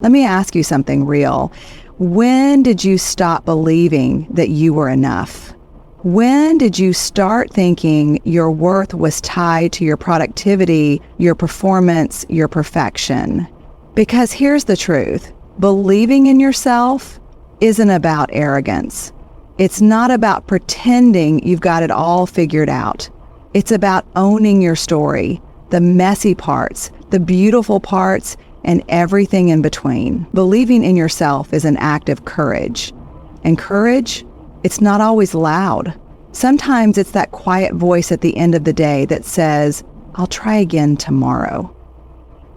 Let me ask you something real. When did you stop believing that you were enough? When did you start thinking your worth was tied to your productivity, your performance, your perfection? Because here's the truth. Believing in yourself isn't about arrogance. It's not about pretending you've got it all figured out. It's about owning your story, the messy parts, the beautiful parts, and everything in between. Believing in yourself is an act of courage. And courage, it's not always loud. Sometimes it's that quiet voice at the end of the day that says, I'll try again tomorrow.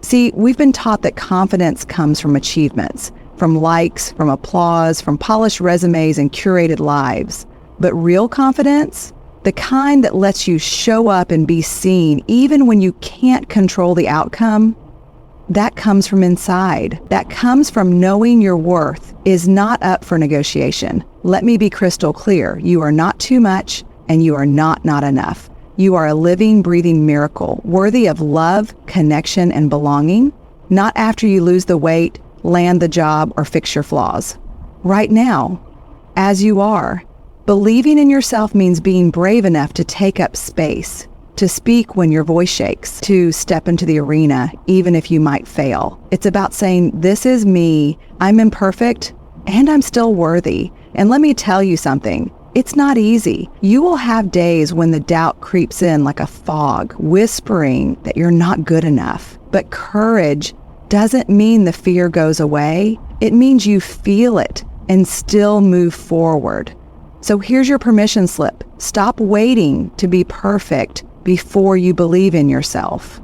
See, we've been taught that confidence comes from achievements, from likes, from applause, from polished resumes and curated lives. But real confidence, the kind that lets you show up and be seen even when you can't control the outcome, that comes from inside. That comes from knowing your worth is not up for negotiation. Let me be crystal clear. You are not too much and you are not enough. You are a living, breathing miracle, worthy of love, connection, and belonging, not after you lose the weight, land the job, or fix your flaws. Right now, as you are, believing in yourself means being brave enough to take up space, to speak when your voice shakes, to step into the arena, even if you might fail. It's about saying, this is me, I'm imperfect, and I'm still worthy. And let me tell you something, it's not easy. You will have days when the doubt creeps in like a fog, whispering that you're not good enough. But courage doesn't mean the fear goes away. It means you feel it and still move forward. So here's your permission slip. Stop waiting to be perfect before you believe in yourself.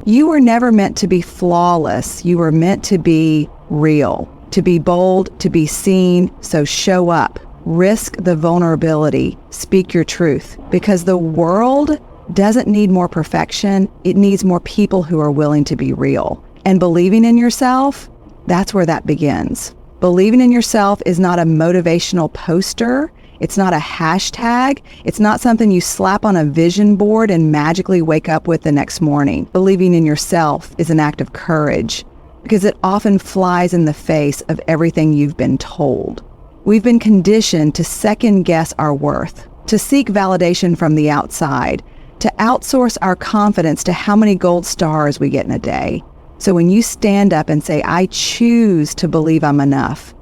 You were never meant to be flawless. You were meant to be real, to be bold, to be seen. So show up, risk the vulnerability, speak your truth, because the world doesn't need more perfection. It needs more people who are willing to be real. And believing in yourself, that's where that begins. Believing in yourself is not a motivational poster. It's not a hashtag. It's not something you slap on a vision board and magically wake up with the next morning. Believing in yourself is an act of courage because it often flies in the face of everything you've been told. We've been conditioned to second guess our worth, to seek validation from the outside, to outsource our confidence to how many gold stars we get in a day. So when you stand up and say, I choose to believe I'm enough,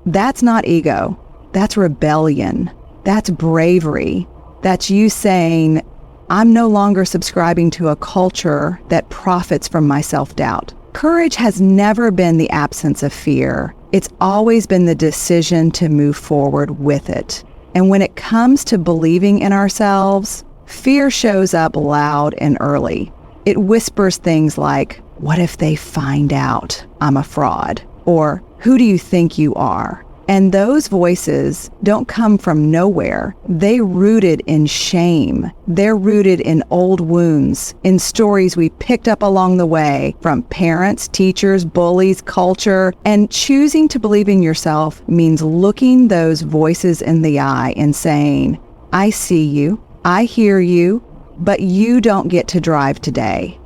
that's not ego. That's rebellion. That's bravery. That's you saying, I'm no longer subscribing to a culture that profits from my self-doubt. Courage has never been the absence of fear. It's always been the decision to move forward with it. And when it comes to believing in ourselves, fear shows up loud and early. It whispers things like, what if they find out I'm a fraud? Or who do you think you are? And those voices don't come from nowhere. They're rooted in shame. They're rooted in old wounds, in stories we picked up along the way from parents, teachers, bullies, culture. And choosing to believe in yourself means looking those voices in the eye and saying, I see you, I hear you, but you don't get to drive today.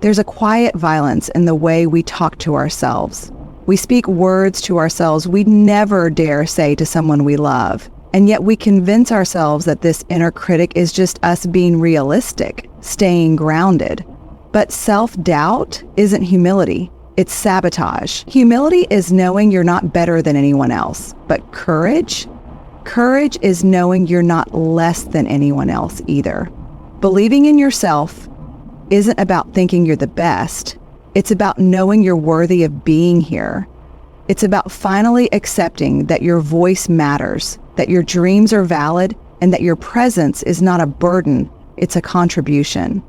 There's a quiet violence in the way we talk to ourselves. We speak words to ourselves we'd never dare say to someone we love. And yet we convince ourselves that this inner critic is just us being realistic, staying grounded. But self-doubt isn't humility. It's sabotage. Humility is knowing you're not better than anyone else. But courage is knowing you're not less than anyone else either. Believing in yourself isn't about thinking you're the best. It's about knowing you're worthy of being here. It's about finally accepting that your voice matters, that your dreams are valid, and that your presence is not a burden, it's a contribution.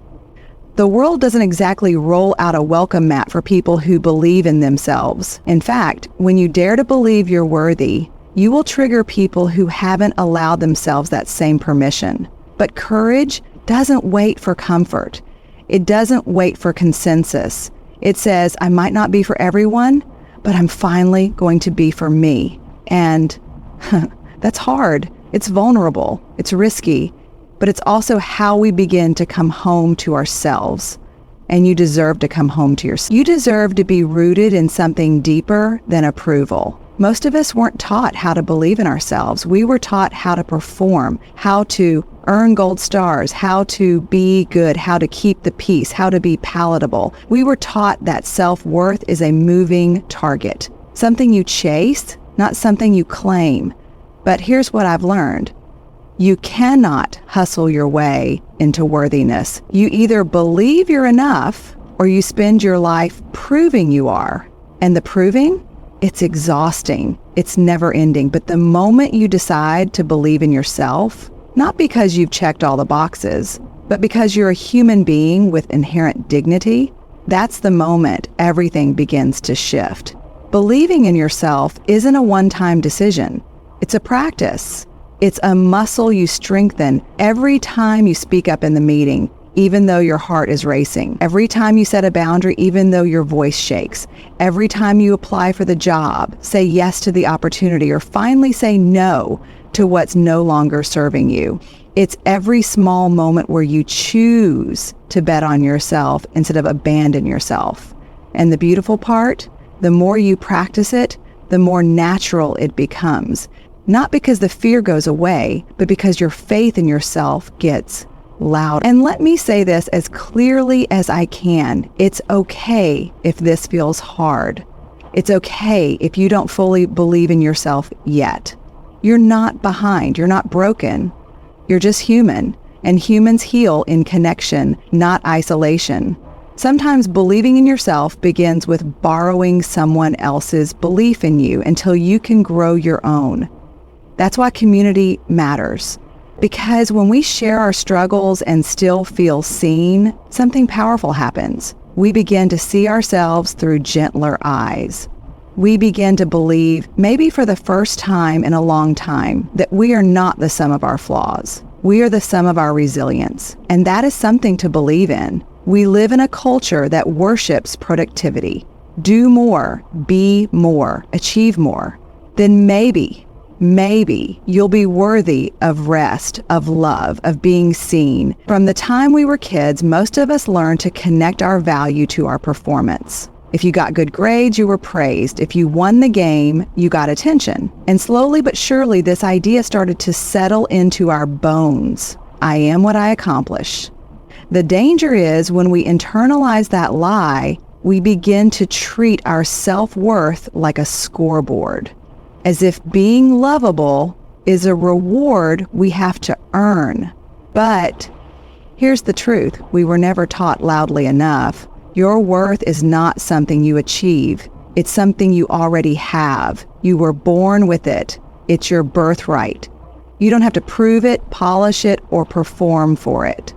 The world doesn't exactly roll out a welcome mat for people who believe in themselves. In fact, when you dare to believe you're worthy, you will trigger people who haven't allowed themselves that same permission. But courage doesn't wait for comfort. It doesn't wait for consensus. It says, I might not be for everyone, but I'm finally going to be for me. And that's hard. It's vulnerable. It's risky. But it's also how we begin to come home to ourselves. and you deserve to come home to yourself. You deserve to be rooted in something deeper than approval. Most of us weren't taught how to believe in ourselves. We were taught how to perform, how to earn gold stars, how to be good, how to keep the peace, how to be palatable. We were taught that self-worth is a moving target, something you chase, not something you claim. But here's what I've learned. You cannot hustle your way into worthiness. You either believe you're enough or you spend your life proving you are. And the proving, it's exhausting. It's never ending. But the moment you decide to believe in yourself, not because you've checked all the boxes, but because you're a human being with inherent dignity, that's the moment everything begins to shift. Believing in yourself isn't a one-time decision. It's a practice. It's a muscle you strengthen every time you speak up in the meeting, even though your heart is racing. Every time you set a boundary, even though your voice shakes. Every time you apply for the job, say yes to the opportunity, or finally say no to what's no longer serving you. It's every small moment where you choose to bet on yourself instead of abandon yourself. And the beautiful part, the more you practice it, the more natural it becomes. Not because the fear goes away, but because your faith in yourself gets loud. And let me say this as clearly as I can. It's okay if this feels hard. It's okay if you don't fully believe in yourself yet. You're not behind. You're not broken. You're just human. And humans heal in connection, not isolation. Sometimes believing in yourself begins with borrowing someone else's belief in you until you can grow your own. That's why community matters. Because when we share our struggles and still feel seen, something powerful happens. We begin to see ourselves through gentler eyes. We begin to believe, maybe for the first time in a long time, that we are not the sum of our flaws. We are the sum of our resilience. And that is something to believe in. We live in a culture that worships productivity. Do more, be more, achieve more. Then maybe you'll be worthy of rest, of love, of being seen. From the time we were kids, most of us learned to connect our value to our performance. If you got good grades, you were praised. If you won the game, you got attention. And slowly but surely, this idea started to settle into our bones. I am what I accomplish. The danger is when we internalize that lie, we begin to treat our self-worth like a scoreboard, as if being lovable is a reward we have to earn. But here's the truth. We were never taught loudly enough. Your worth is not something you achieve. It's something you already have. You were born with it. It's your birthright. You don't have to prove it, polish it, or perform for it.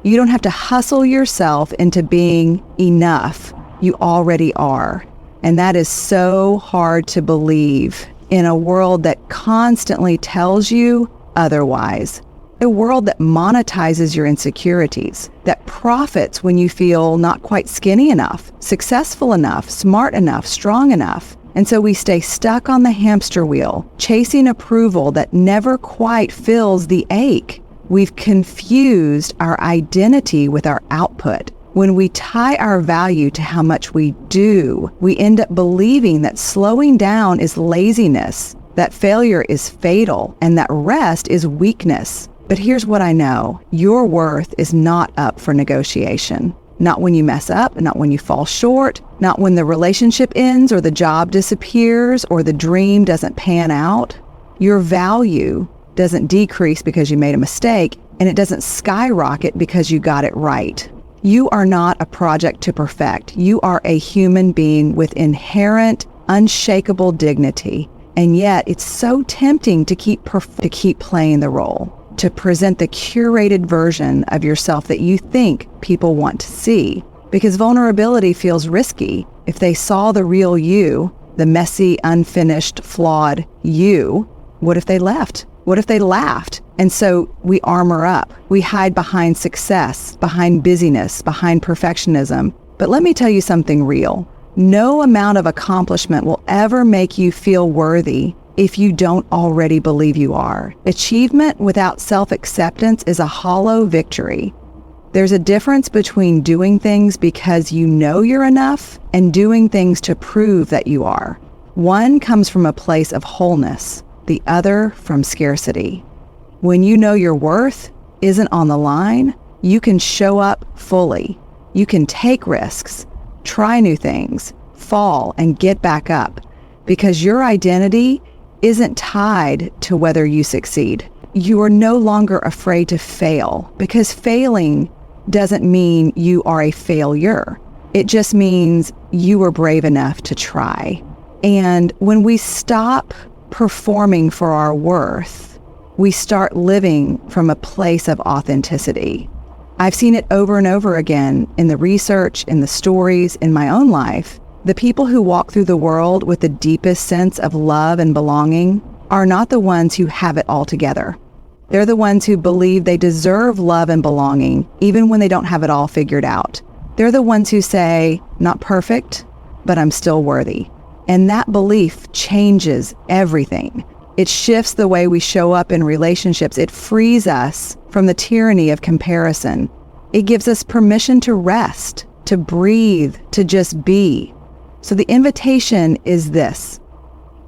You don't have to hustle yourself into being enough. You already are. And that is so hard to believe in a world that constantly tells you otherwise. A world that monetizes your insecurities, that profits when you feel not quite skinny enough, successful enough, smart enough, strong enough. And so we stay stuck on the hamster wheel, chasing approval that never quite fills the ache. We've confused our identity with our output. When we tie our value to how much we do, we end up believing that slowing down is laziness, that failure is fatal, and that rest is weakness. But here's what I know. Your worth is not up for negotiation. Not when you mess up, not when you fall short, not when the relationship ends or the job disappears or the dream doesn't pan out. Your value doesn't decrease because you made a mistake, and it doesn't skyrocket because you got it right. You are not a project to perfect. You are a human being with inherent, unshakable dignity. And yet, it's so tempting to keep playing the role, to present the curated version of yourself that you think people want to see. Because vulnerability feels risky. If they saw the real you, the messy, unfinished, flawed you, what if they left? What if they laughed? And so we armor up. We hide behind success, behind busyness, behind perfectionism. But let me tell you something real. No amount of accomplishment will ever make you feel worthy if you don't already believe you are. Achievement without self-acceptance is a hollow victory. There's a difference between doing things because you know you're enough and doing things to prove that you are. One comes from a place of wholeness, the other from scarcity. When you know your worth isn't on the line, you can show up fully. You can take risks, try new things, fall, and get back up because your identity isn't tied to whether you succeed. You are no longer afraid to fail because failing doesn't mean you are a failure. It just means you were brave enough to try. And when we stop performing for our worth, we start living from a place of authenticity. I've seen it over and over again in the research, in the stories, in my own life. The people who walk through the world with the deepest sense of love and belonging are not the ones who have it all together. They're the ones who believe they deserve love and belonging, even when they don't have it all figured out. They're the ones who say, not perfect, but I'm still worthy. And that belief changes everything. It shifts the way we show up in relationships. It frees us from the tyranny of comparison. It gives us permission to rest, to breathe, to just be. So the invitation is this.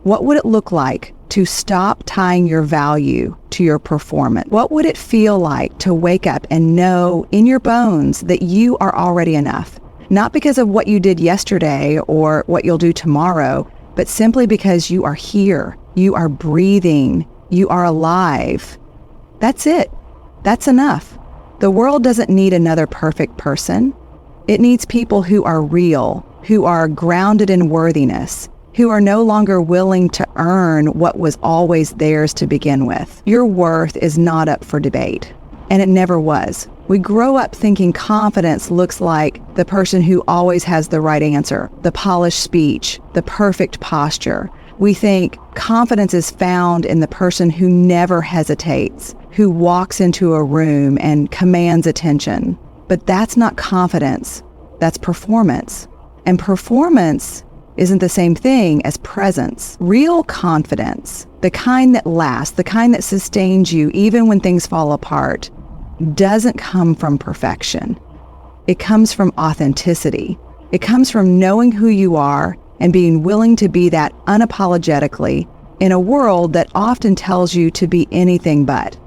What would it look like to stop tying your value to your performance? What would it feel like to wake up and know in your bones that you are already enough? Not because of what you did yesterday or what you'll do tomorrow, but simply because you are here, you are breathing, you are alive. That's it. That's enough. The world doesn't need another perfect person. It needs people who are real, who are grounded in worthiness, who are no longer willing to earn what was always theirs to begin with. Your worth is not up for debate, and it never was. We grow up thinking confidence looks like the person who always has the right answer, the polished speech, the perfect posture. We think confidence is found in the person who never hesitates, who walks into a room and commands attention. But that's not confidence, that's performance. And performance isn't the same thing as presence. Real confidence, the kind that lasts, the kind that sustains you even when things fall apart, doesn't come from perfection. It comes from authenticity. It comes from knowing who you are and being willing to be that unapologetically in a world that often tells you to be anything but.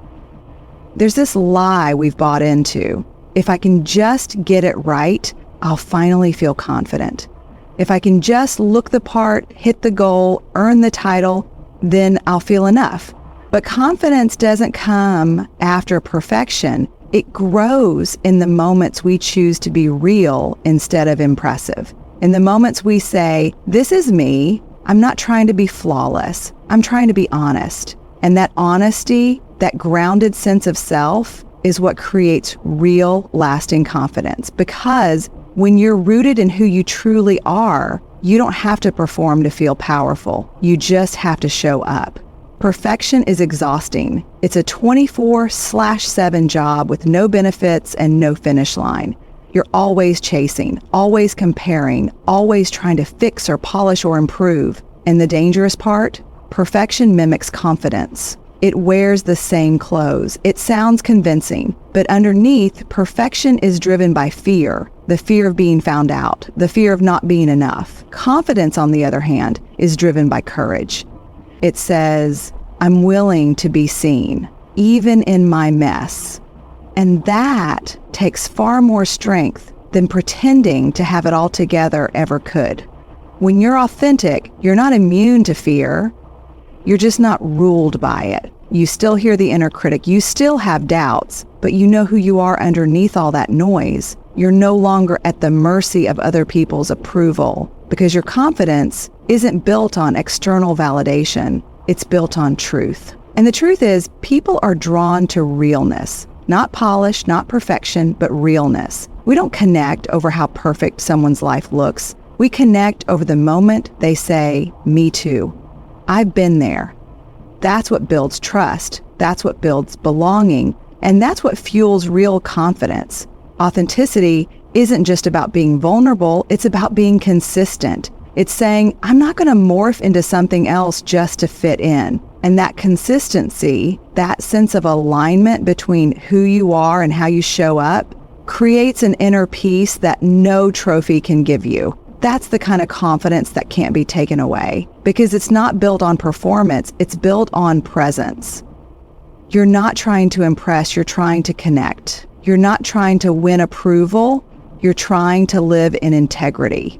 There's this lie we've bought into. If I can just get it right, I'll finally feel confident. If I can just look the part, hit the goal, earn the title, then I'll feel enough. But confidence doesn't come after perfection. It grows in the moments we choose to be real instead of impressive. In the moments we say, this is me, I'm not trying to be flawless, I'm trying to be honest. And that honesty, that grounded sense of self, is what creates real, lasting confidence. Because when you're rooted in who you truly are, you don't have to perform to feel powerful. You just have to show up. Perfection is exhausting. It's a 24/7 job with no benefits and no finish line. You're always chasing, always comparing, always trying to fix or polish or improve. And the dangerous part? Perfection mimics confidence. It wears the same clothes. It sounds convincing, but underneath, perfection is driven by fear, the fear of being found out, the fear of not being enough. Confidence, on the other hand, is driven by courage. It says, I'm willing to be seen, even in my mess. And that takes far more strength than pretending to have it all together ever could. When you're authentic, you're not immune to fear. You're just not ruled by it. You still hear the inner critic. You still have doubts, but you know who you are underneath all that noise. You're no longer at the mercy of other people's approval because your confidence isn't built on external validation. It's built on truth. And the truth is, people are drawn to realness, not polish, not perfection, but realness. We don't connect over how perfect someone's life looks. We connect over the moment they say, me too. I've been there. That's what builds trust. That's what builds belonging. And that's what fuels real confidence. Authenticity isn't just about being vulnerable. It's about being consistent. It's saying, I'm not going to morph into something else just to fit in. And that consistency, that sense of alignment between who you are and how you show up, creates an inner peace that no trophy can give you. That's the kind of confidence that can't be taken away, because it's not built on performance, it's built on presence. You're not trying to impress, you're trying to connect. You're not trying to win approval, you're trying to live in integrity.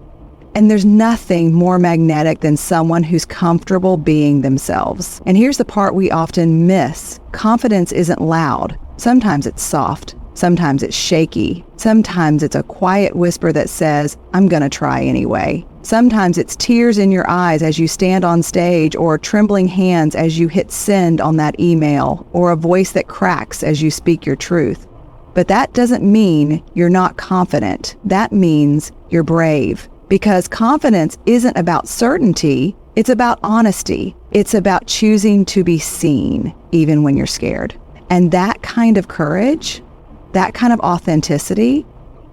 And there's nothing more magnetic than someone who's comfortable being themselves. And here's the part we often miss. Confidence isn't loud. Sometimes it's soft. Sometimes it's shaky. Sometimes it's a quiet whisper that says, I'm gonna try anyway. Sometimes it's tears in your eyes as you stand on stage, or trembling hands as you hit send on that email, or a voice that cracks as you speak your truth. But that doesn't mean you're not confident. That means you're brave. Because confidence isn't about certainty, it's about honesty. It's about choosing to be seen, even when you're scared. And that kind of courage, that kind of authenticity,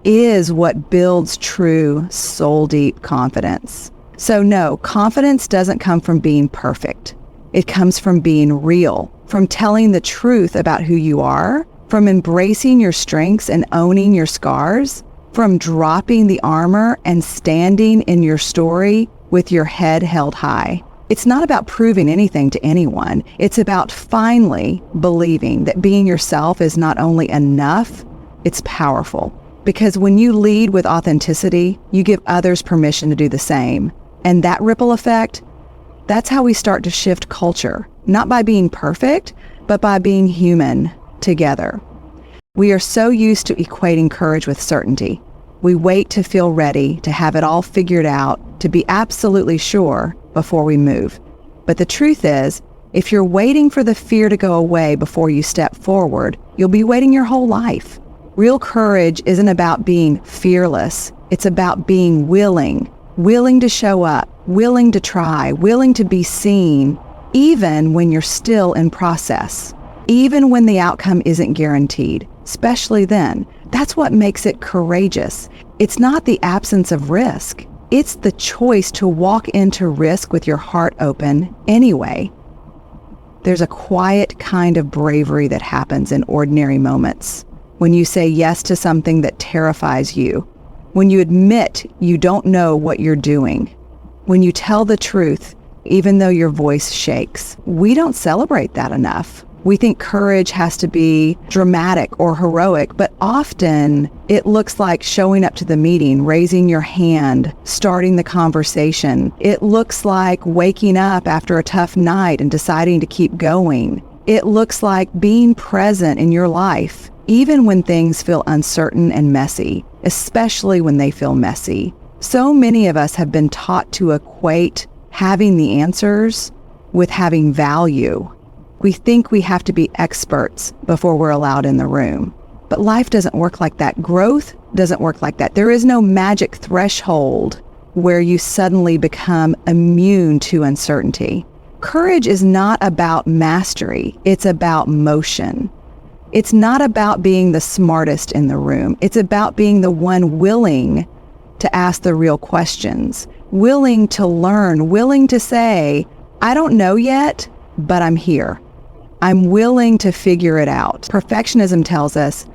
is what builds true soul-deep confidence. So no, confidence doesn't come from being perfect. It comes from being real, from telling the truth about who you are, from embracing your strengths and owning your scars, from dropping the armor and standing in your story with your head held high. It's not about proving anything to anyone. It's about finally believing that being yourself is not only enough, it's powerful. Because when you lead with authenticity, you give others permission to do the same. And that ripple effect, that's how we start to shift culture, not by being perfect, but by being human together. We are so used to equating courage with certainty. We wait to feel ready, to have it all figured out, to be absolutely sure before we move. But the truth is, if you're waiting for the fear to go away before you step forward, you'll be waiting your whole life. Real courage isn't about being fearless. It's about being willing to show up, willing to try, willing to be seen, even when you're still in process, even when the outcome isn't guaranteed. Especially then, that's what makes it courageous. It's not the absence of risk. It's the choice to walk into risk with your heart open anyway. There's a quiet kind of bravery that happens in ordinary moments. When you say yes to something that terrifies you, when you admit you don't know what you're doing, when you tell the truth, even though your voice shakes. We don't celebrate that enough. We think courage has to be dramatic or heroic, but often it looks like showing up to the meeting, raising your hand, starting the conversation. It looks like waking up after a tough night and deciding to keep going. It looks like being present in your life, even when things feel uncertain and messy, especially when they feel messy. So many of us have been taught to equate having the answers with having value. We think we have to be experts before we're allowed in the room. But life doesn't work like that. Growth doesn't work like that. There is no magic threshold where you suddenly become immune to uncertainty. Courage is not about mastery. It's about motion. It's not about being the smartest in the room. It's about being the one willing to ask the real questions, willing to learn, willing to say, I don't know yet, but I'm here. I'm willing to figure it out. Perfectionism tells us,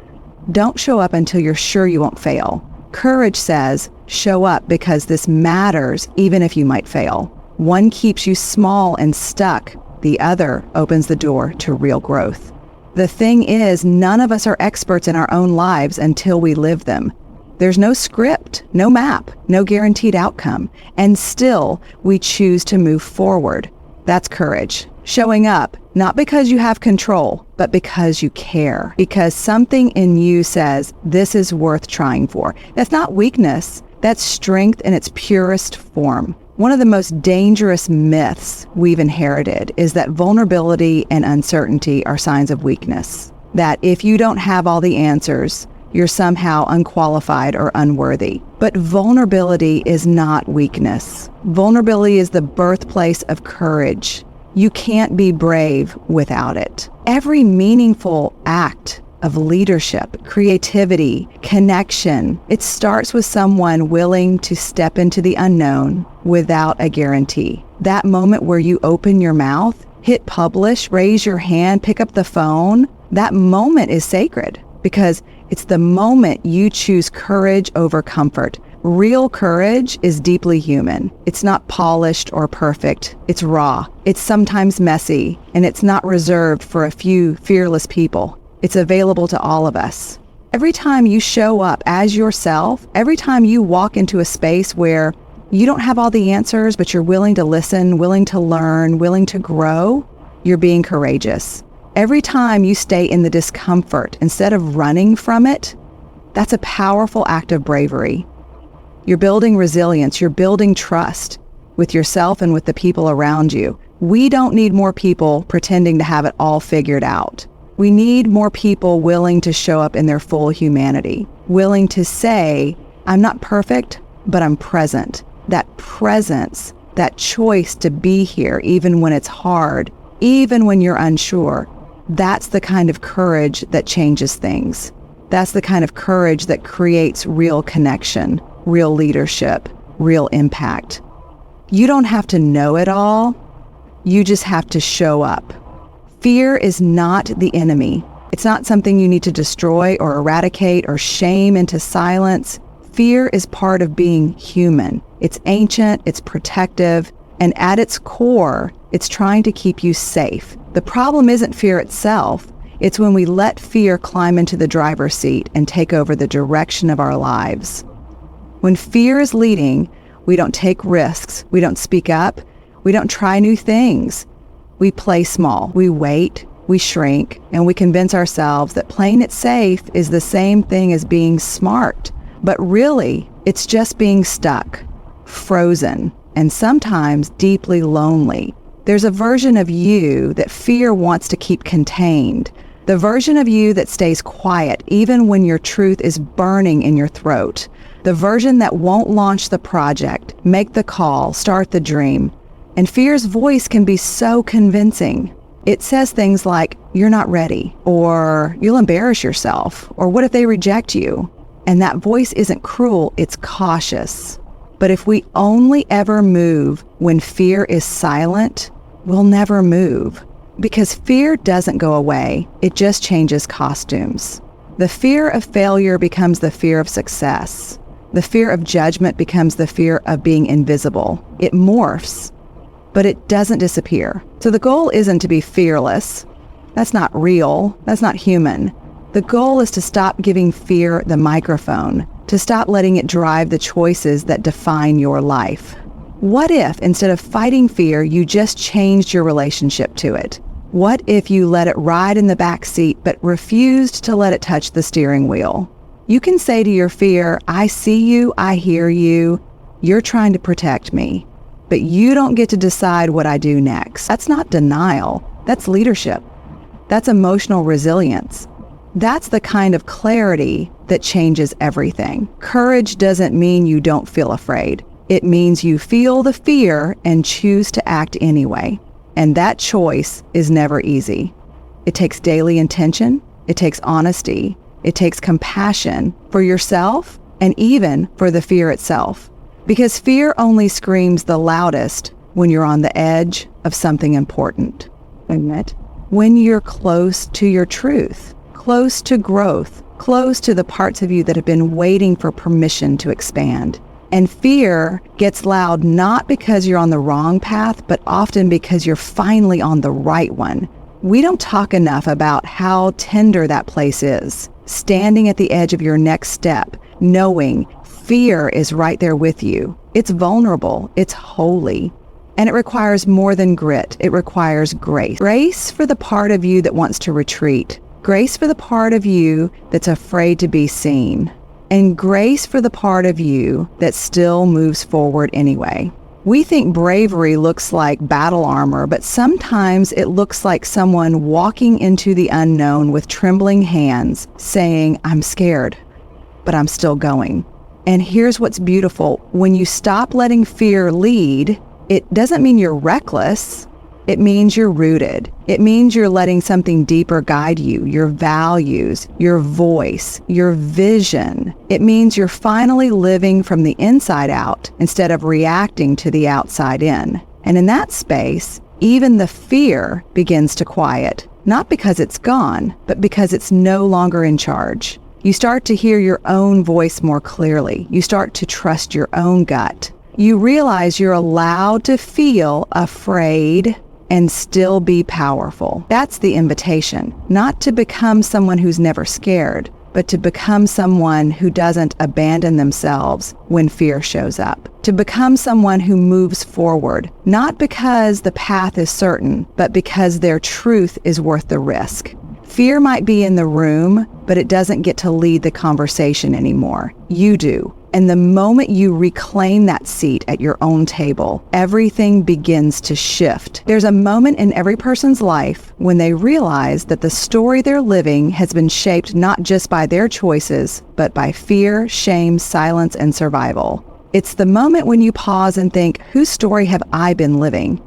don't show up until you're sure you won't fail. Courage says, show up because this matters even if you might fail. One keeps you small and stuck. The other opens the door to real growth. The thing is, none of us are experts in our own lives until we live them. There's no script, no map, no guaranteed outcome. And still, we choose to move forward. That's courage. Showing up, not because you have control, but because you care. Because something in you says, this is worth trying for. That's not weakness. That's strength in its purest form. One of the most dangerous myths we've inherited is that vulnerability and uncertainty are signs of weakness. That if you don't have all the answers, you're somehow unqualified or unworthy. But vulnerability is not weakness. Vulnerability is the birthplace of courage. You can't be brave without it. Every meaningful act of leadership, creativity, connection, it starts with someone willing to step into the unknown without a guarantee. That moment where you open your mouth, hit publish, raise your hand, pick up the phone, that moment is sacred. because it's the moment you choose courage over comfort. Real courage is deeply human. It's not polished or perfect. It's raw. It's sometimes messy, and it's not reserved for a few fearless people. It's available to all of us. Every time you show up as yourself, every time you walk into a space where you don't have all the answers, but you're willing to listen, willing to learn, willing to grow, you're being courageous. Every time you stay in the discomfort instead of running from it, that's a powerful act of bravery. You're building resilience. You're building trust with yourself and with the people around you. We don't need more people pretending to have it all figured out. We need more people willing to show up in their full humanity, willing to say, I'm not perfect, but I'm present. That presence, that choice to be here, even when it's hard, even when you're unsure, that's the kind of courage that changes things. That's the kind of courage that creates real connection, real leadership, real impact. You don't have to know it all. You just have to show up. Fear is not the enemy. It's not something you need to destroy or eradicate or shame into silence. Fear is part of being human. It's ancient, it's protective, and at its core, it's trying to keep you safe. The problem isn't fear itself. It's when we let fear climb into the driver's seat and take over the direction of our lives. When fear is leading, we don't take risks, we don't speak up, we don't try new things. We play small, we wait, we shrink, and we convince ourselves that playing it safe is the same thing as being smart. But really, it's just being stuck, frozen, and sometimes deeply lonely. There's a version of you that fear wants to keep contained. The version of you that stays quiet even when your truth is burning in your throat. The version that won't launch the project, make the call, start the dream. And fear's voice can be so convincing. It says things like, you're not ready, or you'll embarrass yourself, or what if they reject you? And that voice isn't cruel, it's cautious. But if we only ever move when fear is silent, we'll never move. Because fear doesn't go away, it just changes costumes. The fear of failure becomes the fear of success. The fear of judgment becomes the fear of being invisible. It morphs, but it doesn't disappear. So the goal isn't to be fearless. That's not real. That's not human. The goal is to stop giving fear the microphone, to stop letting it drive the choices that define your life. What if, instead of fighting fear, you just changed your relationship to it? What if you let it ride in the back seat, but refused to let it touch the steering wheel? You can say to your fear, I see you, I hear you, you're trying to protect me, but you don't get to decide what I do next. That's not denial. That's leadership. That's emotional resilience. That's the kind of clarity that changes everything. Courage doesn't mean you don't feel afraid. It means you feel the fear and choose to act anyway. And that choice is never easy. It takes daily intention. It takes honesty. It takes compassion for yourself and even for the fear itself. Because fear only screams the loudest when you're on the edge of something important. When you're close to your truth, close to growth, close to the parts of you that have been waiting for permission to expand. And fear gets loud not because you're on the wrong path, but often because you're finally on the right one. We don't talk enough about how tender that place is. Standing at the edge of your next step, knowing fear is right there with you. It's vulnerable, it's holy, and it requires more than grit. It requires grace. Grace for the part of you that wants to retreat. Grace for the part of you that's afraid to be seen. And grace for the part of you that still moves forward anyway. We think bravery looks like battle armor, but sometimes it looks like someone walking into the unknown with trembling hands, saying, I'm scared, but I'm still going. And here's what's beautiful. When you stop letting fear lead, it doesn't mean you're reckless. It means you're rooted. It means you're letting something deeper guide you, your values, your voice, your vision. It means you're finally living from the inside out instead of reacting to the outside in. And in that space, even the fear begins to quiet. not because it's gone, but because it's no longer in charge. You start to hear your own voice more clearly. You start to trust your own gut. You realize you're allowed to feel afraid and still be powerful. That's the invitation, not to become someone who's never scared, but to become someone who doesn't abandon themselves when fear shows up. To become someone who moves forward, not because the path is certain, but because their truth is worth the risk. Fear might be in the room, but it doesn't get to lead the conversation anymore. You do. And the moment you reclaim that seat at your own table, everything begins to shift. There's a moment in every person's life when they realize that the story they're living has been shaped not just by their choices, but by fear, shame, silence, and survival. It's the moment when you pause and think, whose story have I been living?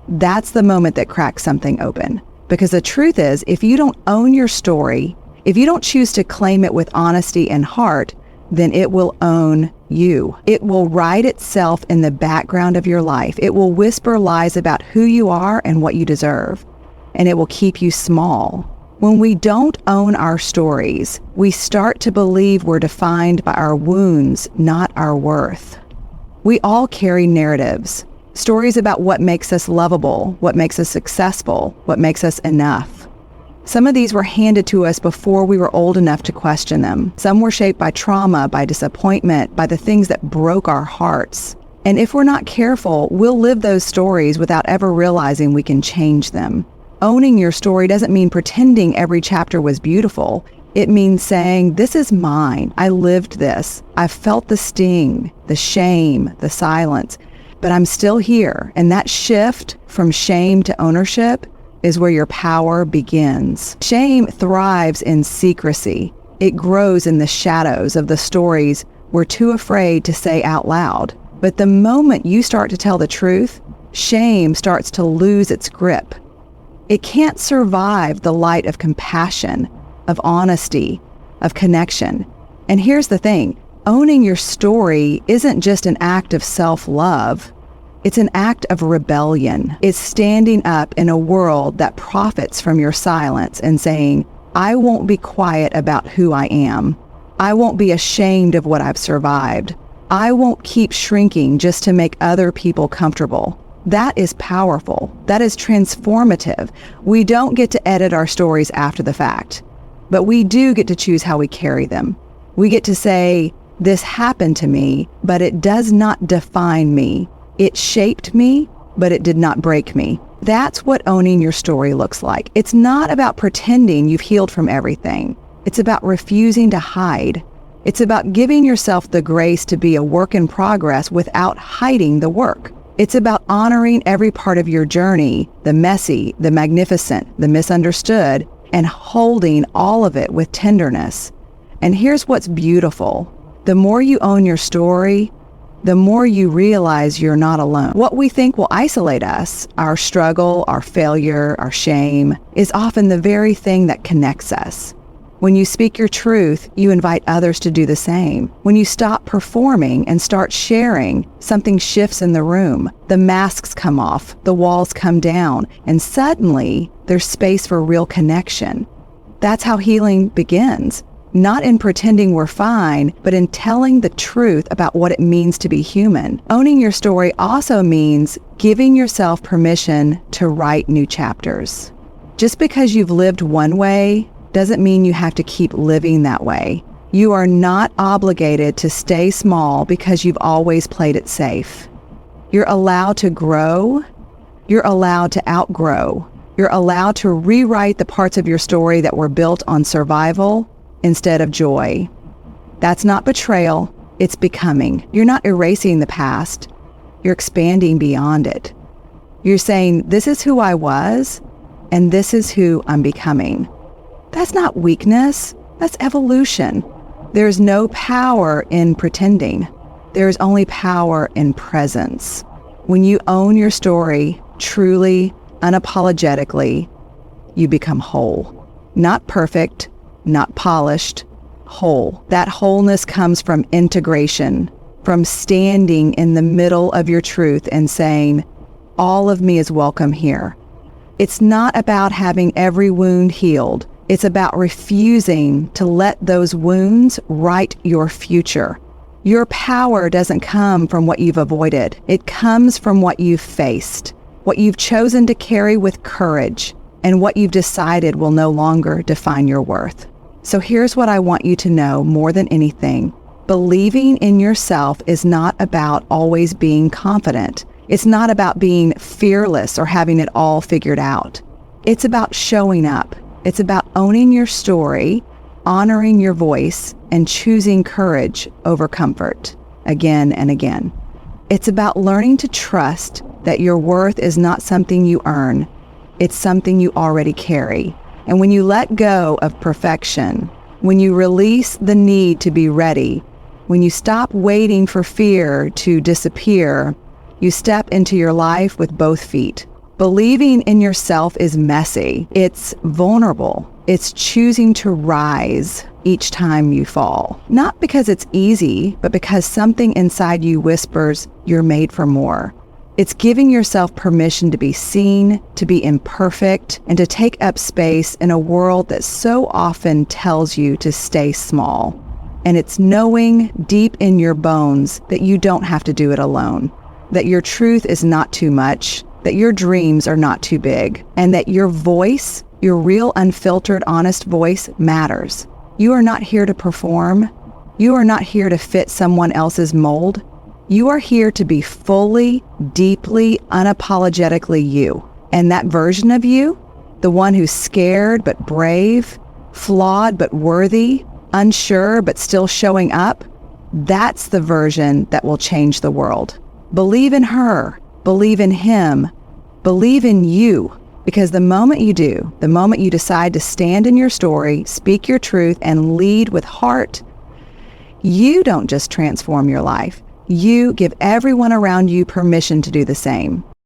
That's the moment that cracks something open. Because the truth is, if you don't own your story, if you don't choose to claim it with honesty and heart, then it will own you. It will write itself in the background of your life. It will whisper lies about who you are and what you deserve. And it will keep you small. When we don't own our stories, we start to believe we're defined by our wounds, not our worth. We all carry narratives. Stories about what makes us lovable, what makes us successful, what makes us enough. Some of these were handed to us before we were old enough to question them. Some were shaped by trauma, by disappointment, by the things that broke our hearts. And if we're not careful, we'll live those stories without ever realizing we can change them. Owning your story doesn't mean pretending every chapter was beautiful. It means saying, this is mine. I lived this. I felt the sting, the shame, the silence, but I'm still here. And that shift from shame to ownership is where your power begins. Shame thrives in secrecy. It grows in the shadows of the stories we're too afraid to say out loud. But the moment you start to tell the truth, shame starts to lose its grip. It can't survive the light of compassion, of honesty, of connection. And here's the thing, owning your story isn't just an act of self-love. It's an act of rebellion. It's standing up in a world that profits from your silence and saying, I won't be quiet about who I am. I won't be ashamed of what I've survived. I won't keep shrinking just to make other people comfortable. That is powerful. That is transformative. We don't get to edit our stories after the fact, but we do get to choose how we carry them. We get to say, this happened to me, but it does not define me. It shaped me, but it did not break me. That's what owning your story looks like. It's not about pretending you've healed from everything. It's about refusing to hide. It's about giving yourself the grace to be a work in progress without hiding the work. It's about honoring every part of your journey, the messy, the magnificent, the misunderstood, and holding all of it with tenderness. And here's what's beautiful. The more you own your story, the more you realize you're not alone. What we think will isolate us, our struggle, our failure, our shame, is often the very thing that connects us. When you speak your truth, you invite others to do the same. When you stop performing and start sharing, something shifts in the room. The masks come off, the walls come down, and suddenly there's space for real connection. That's how healing begins. Not in pretending we're fine, but in telling the truth about what it means to be human. Owning your story also means giving yourself permission to write new chapters. Just because you've lived one way doesn't mean you have to keep living that way. You are not obligated to stay small because you've always played it safe. You're allowed to grow. You're allowed to outgrow. You're allowed to rewrite the parts of your story that were built on survival instead of joy. That's not betrayal, it's becoming. You're not erasing the past, you're expanding beyond it. You're saying, this is who I was, and this is who I'm becoming. That's not weakness, that's evolution. There's no power in pretending. There's only power in presence. When you own your story, truly, unapologetically, you become whole. Not perfect, not polished, whole. That wholeness comes from integration, from standing in the middle of your truth and saying, all of me is welcome here. It's not about having every wound healed. It's about refusing to let those wounds write your future. Your power doesn't come from what you've avoided. It comes from what you've faced, what you've chosen to carry with courage, and what you've decided will no longer define your worth. So here's what I want you to know more than anything. Believing in yourself is not about always being confident. It's not about being fearless or having it all figured out. It's about showing up. It's about owning your story, honoring your voice, and choosing courage over comfort again and again. It's about learning to trust that your worth is not something you earn. It's something you already carry. And when you let go of perfection, when you release the need to be ready, when you stop waiting for fear to disappear, you step into your life with both feet. Believing in yourself is messy. It's vulnerable. It's choosing to rise each time you fall. Not because it's easy, but because something inside you whispers you're made for more. It's giving yourself permission to be seen, to be imperfect, and to take up space in a world that so often tells you to stay small. And it's knowing deep in your bones that you don't have to do it alone, that your truth is not too much, that your dreams are not too big, and that your voice, your real unfiltered, honest voice matters. You are not here to perform. You are not here to fit someone else's mold. You are here to be fully, deeply, unapologetically you. And that version of you, the one who's scared but brave, flawed but worthy, unsure but still showing up, that's the version that will change the world. Believe in her. Believe in him. Believe in you. Because the moment you do, the moment you decide to stand in your story, speak your truth, and lead with heart, you don't just transform your life. You give everyone around you permission to do the same.